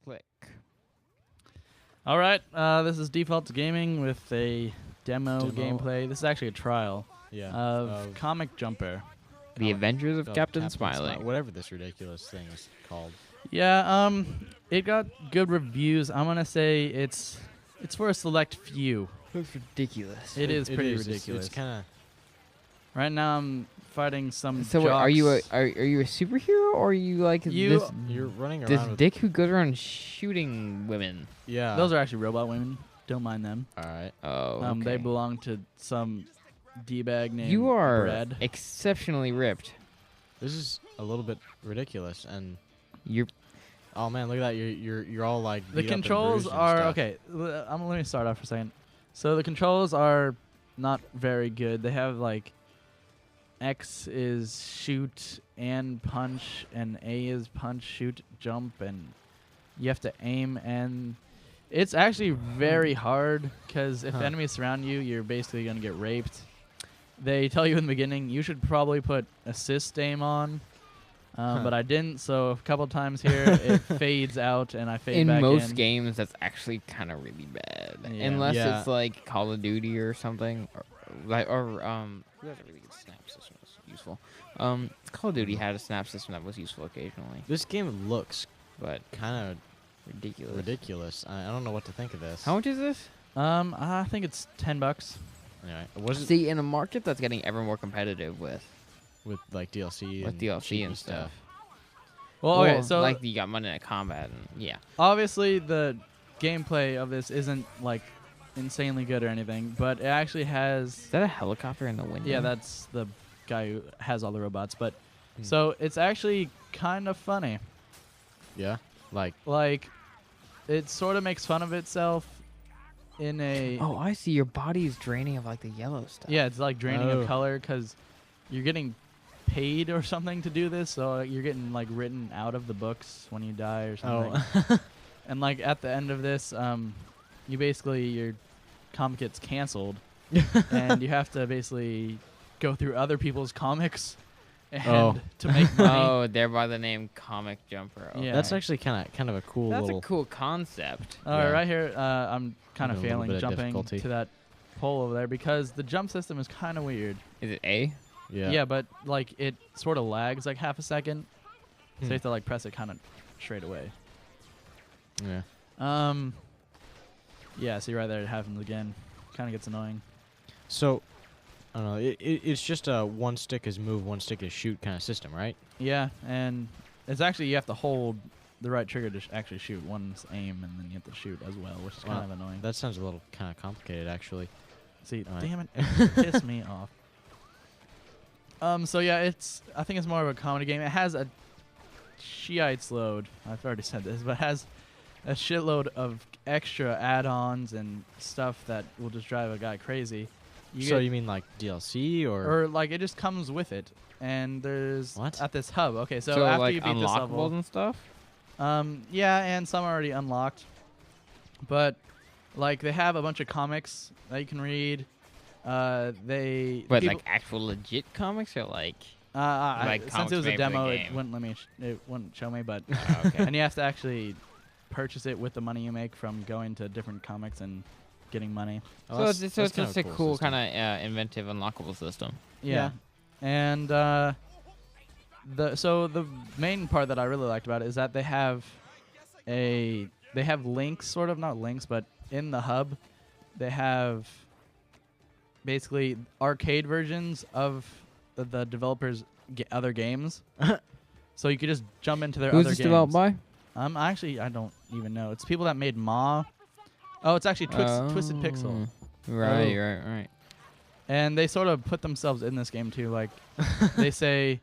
Click. All right, this is Default Gaming with a demo gameplay. This is actually a trial of Comic Jumper. The Adventures of Captain Smiley. Whatever this ridiculous thing is called. Yeah, it got good reviews. I'm gonna say it's for a select few. Looks ridiculous. It is pretty ridiculous. It's kind of. Right now, I'm fighting some. So wait, are you a superhero or are you like this? You're running This around. dick who goes around shooting women. Yeah. Those are actually robot women. Don't mind them. All right. Oh, okay. They belong to some d-bag named You are Brad. exceptionally ripped. This is a little bit ridiculous, and You're oh man, look at that! You're all like. The beat up and controls bruised and are stuff. okay. Let me start off for a second. So the controls are not very good. They have like X is shoot and punch, and A is punch, shoot, jump, and you have to aim. And it's actually very hard because if enemies surround you, you're basically gonna get raped. They tell you in the beginning you should probably put assist aim on. But I didn't, so a couple times here it fades out and I fade back in. in most games, that's actually kind of really bad. Yeah. Unless Yeah. it's like Call of Duty or something, who has a really good snap system that's useful. Call of Duty had a snap system that was useful occasionally, This game looks but kind ridiculous. of ridiculous. I don't know what to think of this. How much is this? I think it's $10. Anyway, was it See, in a market that's getting ever more competitive with with like DLC with and DLC cheap and stuff. Well, okay, so like you got money in combat, and yeah. obviously the gameplay of this isn't like insanely good or anything, but it actually has. Is that a helicopter in the window? Yeah, that's the guy who has all the robots. But Hmm. so it's actually kind of funny. Yeah, like Like, it sort of makes fun of itself in a. Oh, I see. Your body's draining of like the yellow stuff. Yeah, it's like draining Oh. of color because you're getting paid or something to do this, so you're getting like written out of the books when you die or something. oh And like at the end of this, you basically your comic gets canceled, and you have to basically go through other people's comics and Oh. to make money. Oh, thereby the name Comic Jumper. Okay. Yeah. that's actually kind of a cool That's little. a cool concept. Yeah. Right here, I'm kind of Having a little failing bit of jumping difficulty. to that pole over there because the jump system is kind of weird. Is it A? Yeah. But like it sort of lags like half a second, so you Hmm. have to like press it kind of straight away. Yeah. Yeah. See right there, it happens again. Kind of gets annoying. So, I don't know. It's just a one stick is move, one stick is shoot kind of system, right? Yeah, and it's actually you have to hold the right trigger to actually shoot. One's aim, and then you have to shoot as well, which is kind Wow. of annoying. That sounds a little kind of complicated, actually. See, Alright. damn it, it pissed me off. So yeah, I think it's more of a comedy game. It has a Shiites load. I've already said this, but it has a shitload of extra add-ons and stuff that will just drive a guy crazy. So you mean like DLC or? or like it just comes with it, and there's What? at this hub. Okay, so after like you beat this unlockables level, and stuff. yeah, and some are already unlocked, but like they have a bunch of comics that you can read. They But people- like actual legit comics or like since comics it was a made for the demo, it game. wouldn't let me. It wouldn't show me, but okay. and you have to actually purchase it with the money you make from going to different comics and getting money. Oh, So that's- it's that's just a kinda cool system. kind of inventive unlockable system. Yeah, and the main part that I really liked about it is that they have links, sort of not links, but in the hub, they have basically arcade versions of the developers' other games. So you could just jump into their Who's other this games. developed by? Actually, I don't even know. It's people that made Ma. Oh, it's actually Twisted Pixel. Right, Oh. right. And they sort of put themselves in this game too. Like they say,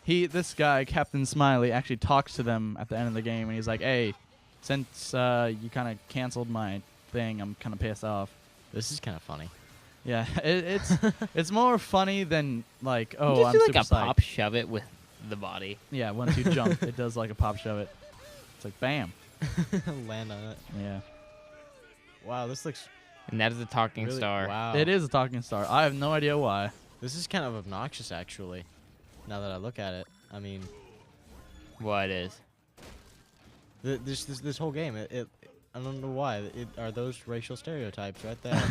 this guy Captain Smiley actually talks to them at the end of the game, and he's like, "Hey, since you kind of canceled my thing, I'm kind of pissed off." This is kind of funny. Yeah, it's more funny than like, Oh, oh, just I'm do like super a psyched. pop shove it with the body. Yeah, once you jump, it does like a pop shove it. It's like bam. Land on it. Yeah, Wow, this looks And that is a talking really. star. Wow. it is a talking star. I have no idea why. This is kind of obnoxious, actually. Now that I look at it, I mean, What is? This whole game, I don't know why. Are those racial stereotypes right there?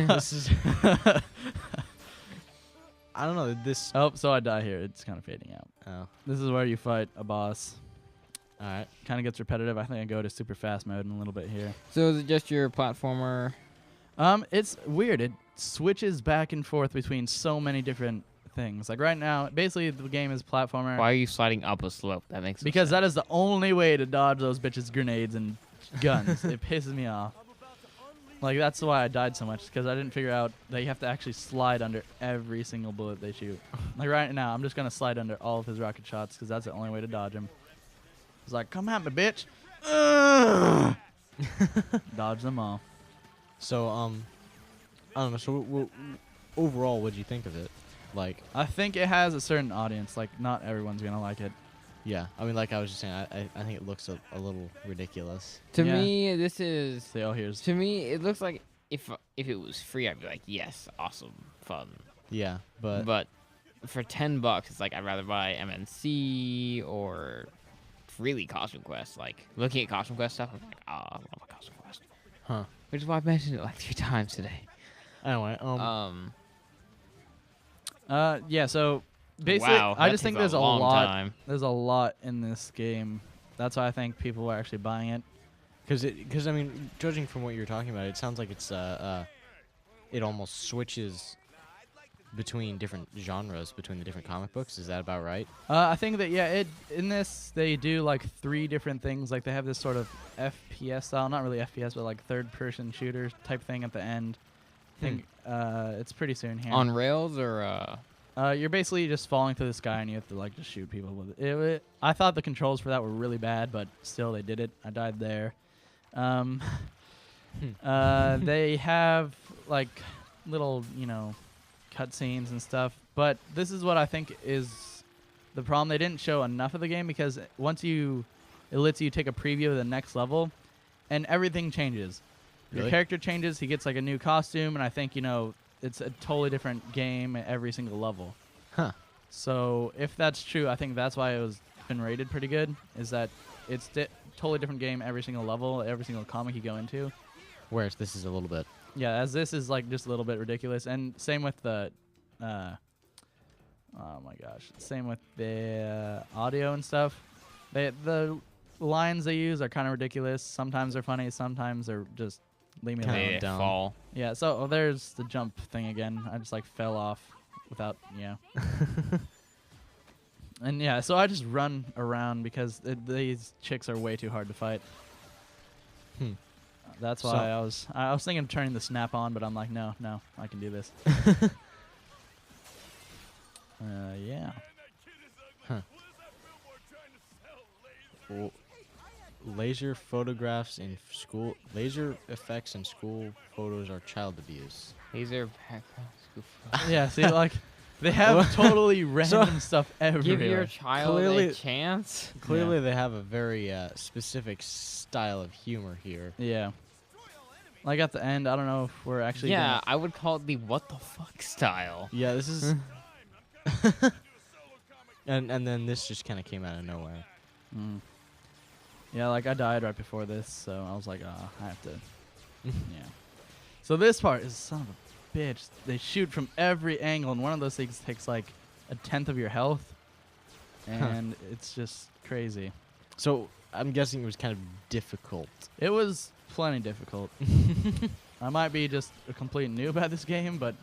This is. I don't know. This. Oh, so I die here. It's kind of fading out. Oh, This is where you fight a boss. all right. Kind of gets repetitive. I think I go to super fast mode in a little bit here. So is it just your platformer? It's weird. It switches back and forth between so many different things. Like right now, basically the game is platformer. Why are you sliding up a slope? That makes no Because sense. that is the only way to dodge those bitches' grenades and guns. It pisses me off. Like, that's why I died so much, because I didn't figure out that you have to actually slide under every single bullet they shoot. Like, right now, I'm just going to slide under all of his rocket shots, because that's the only way to dodge him. He's like, come at me, bitch. Dodge them all. So I don't know. So overall, what'd you think of it? Like, I think it has a certain audience. Like, not everyone's going to like it. yeah. I mean, like I was just saying, I think it looks a little ridiculous. To Yeah. me, this is. Say, oh, here's... To me, it looks like if it was free, I'd be like, yes, awesome, fun. Yeah, but But for $10, it's like I'd rather buy MNC or really Costume Quest. Like looking at Costume Quest stuff, I'm like, I love a Costume Quest. huh? Which is why I mentioned it like 3 times today. Anyway, yeah, so basically, wow, I that just think takes there's a long lot. time. There's a lot in this game. That's why I think people are actually buying it. Because I mean, judging from what you're talking about, it sounds like it's it almost switches between different genres between the different comic books. Is that about right? I think that in this they do like 3 different things. Like they have this sort of FPS style, not really FPS, but like third-person shooter type thing at the end. I think it's pretty soon here. On rails or You're basically just falling through the sky and you have to like just shoot people with it. I thought the controls for that were really bad, but still they did it. I died there. They have like little, cutscenes and stuff, but this is what I think is the problem. They didn't show enough of the game because it lets you take a preview of the next level, and everything changes. Your Really? character changes. He gets like a new costume, and I think it's a totally different game at every single level. Huh. So if that's true, I think that's why it was been rated pretty good. Is that it's totally different game every single level, every single comic you go into. Whereas this is a little bit. Yeah, as this is like just a little bit ridiculous, and same with the, oh my gosh, same with the audio and stuff. The lines they use are kind of ridiculous. Sometimes they're funny, sometimes they're just leave me Kinda alone. they dumb. fall. Yeah, so there's the jump thing again. I just like fell off without, And yeah, so I just run around because these chicks are way too hard to fight. Hmm. That's So- why I was thinking of turning the snap on, but I'm like, no, I can do this. Yeah. Well, laser photographs in school. Laser effects in school photos are child abuse. These are Yeah, see, like, they have totally random stuff everywhere. give your child Clearly- a chance. Clearly, they have a very specific style of humor here. Yeah. Like, at the end, I don't know if we're actually Yeah, I would call it the what the fuck style. Yeah, this is. and then this just kind of came out of nowhere. Mm. Yeah, like I died right before this, so I was like, I have to. Yeah. So this part is son of a bitch. They shoot from every angle, and one of those things takes like 1/10 of your health, and it's just crazy. So I'm guessing it was kind of difficult. It was plenty difficult. I might be just a complete noob at this game, but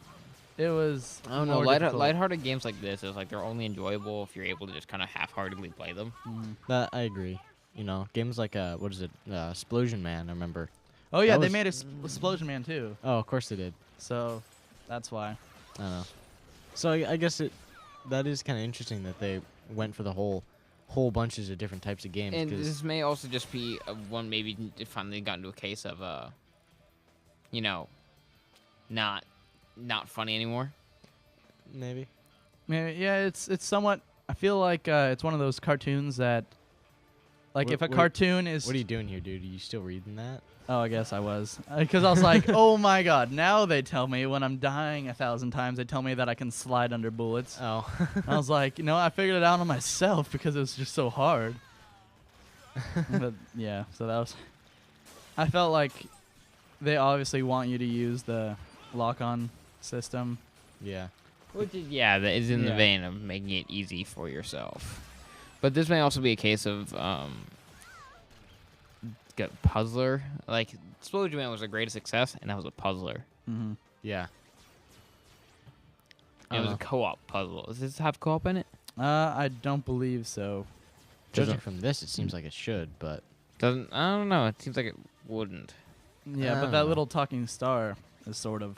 it was. I don't know. more difficult. Lighthearted games like this is like they're only enjoyable if you're able to just kind of half-heartedly play them. Mm. That I agree. You know, games like what is it? Explosion Man. I remember. Oh yeah, That they was- made Explosion Man too, Oh, of course they did. so that's why. I don't know. So I guess that is kind of interesting that they went for the whole bunches of different types of games. And 'cause- this may also just be one maybe it finally got into a case of not funny anymore. maybe. Yeah, it's somewhat. I feel like it's one of those cartoons that, like, What- if a what- cartoon is. What are you doing here, dude? Are you still reading that? Oh, I guess I was, because I was like, oh my god! Now they tell me when I'm dying 1,000 times, they tell me that I can slide under bullets. Oh. I was like, I figured it out on myself because it was just so hard. But yeah, so that was. I felt like they obviously want you to use the lock-on system. Yeah. Which is, yeah, that is in the Yeah. vein of making it easy for yourself. But this may also be a case of puzzler. Like, Explosion Man was a great success, and that was a puzzler. Mm-hmm. Yeah. And it was a co-op puzzle. Does this have co-op in it? I don't believe so. Judging Doesn't- from this, it seems like it should, but Doesn't, I don't know. It seems like it wouldn't. Yeah, I but don't that know. little talking star is sort of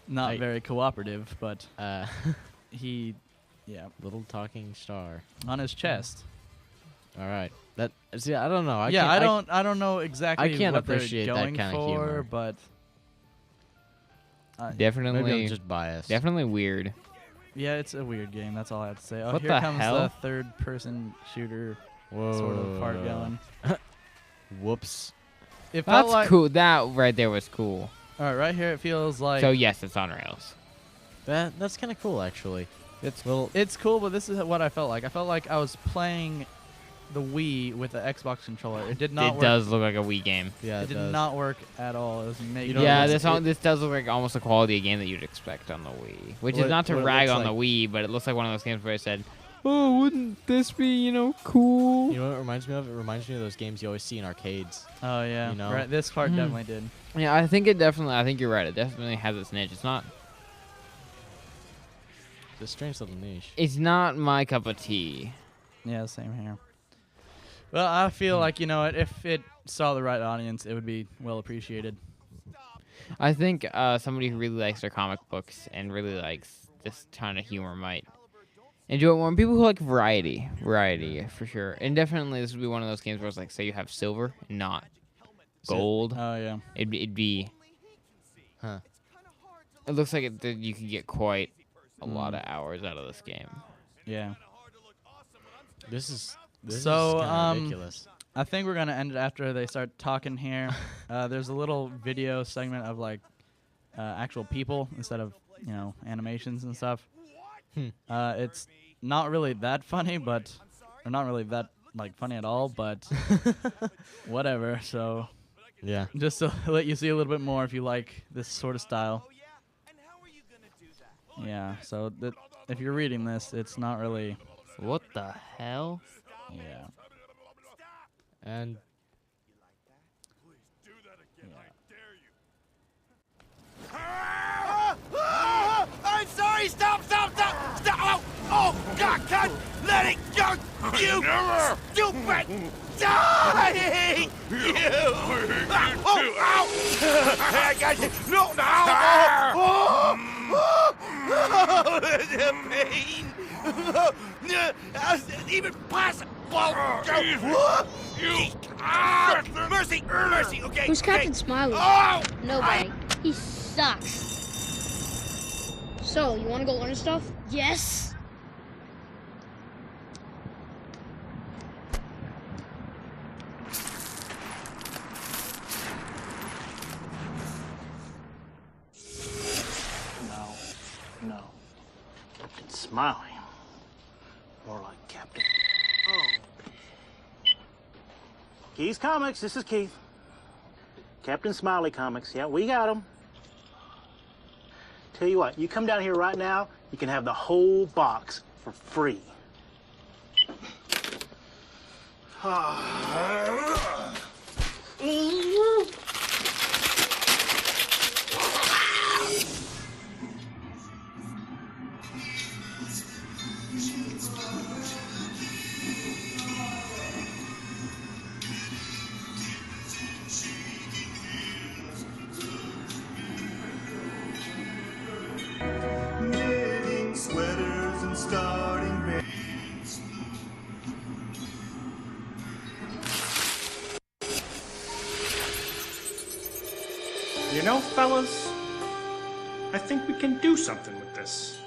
not I- very cooperative, but uh, he, yeah, little talking star. on his chest. All right. That see, I don't know. I don't know exactly can't what they're appreciate that going kinda for, humor. but Definitely, Maybe I'm just biased. definitely weird. yeah, it's a weird game. That's all I have to say. Oh, What here the comes hell? the third-person shooter Whoa. sort of part going. Whoops. It felt That's like, cool. That right there was cool. all right, right here it feels like So yes, it's on rails. That's kind of cool, actually. it's Well, it's cool, but this is what I felt like. I felt like I was playing the Wii with the Xbox controller. It did not It work. does look like a Wii game. yeah, It it did does. not work at all. It was making know, Yeah, it's- this does look like almost the quality of game that you'd expect on the Wii. Which What- is not to what it rag looks on the like. Wii, but it looks like one of those games where I said, "Oh, wouldn't this be, cool?" You know what it reminds me of? It reminds me of those games you always see in arcades. Oh yeah, You know? right. This part Mhm. definitely did. Yeah, I think you're right. It definitely has its niche. It's not It's a strange little niche. It's not my cup of tea. Yeah, same here. Well, I feel like if it saw the right audience, it would be well appreciated. I think somebody who really likes their comic books and really likes this kind of humor might enjoy it more. And people who like variety for sure. And definitely this would be one of those games where it's like, say you have silver and not gold. Oh yeah. It'd be. Huh. It looks like that you could get quite a lot Mm. of hours out of this game. Yeah. This is So, kinda ridiculous. I think we're gonna end it after they start talking here. There's a little video segment of like actual people instead of animations and stuff. It's not really that funny, or not really that like funny at all, but whatever. So Yeah. just to let you see a little bit more if you like this sort of style. Yeah. So if you're reading this, it's not really. What the hell? Yeah. And I'm sorry! Stop! Stop! Stop! Stop! Oh! Oh! God! God! Let it go! You stupid! Die! You! Oh! Ow! I got you! No! No! Oh! Oh! Oh! The pain! Even possible! Mercy! Mercy! Okay! Who's okay. Captain Smiley? Oh! Nobody. He sucks. So, you want to go learn stuff? Yes. No. Captain Smiley. More like Captain. Oh. Keith's Comics. This is Keith. Captain Smiley Comics. Yeah, we got them. Tell you what, you come down here right now, you can have the whole box for free. Knitting sweaters and starting bands. You know, fellas, I think we can do something with this.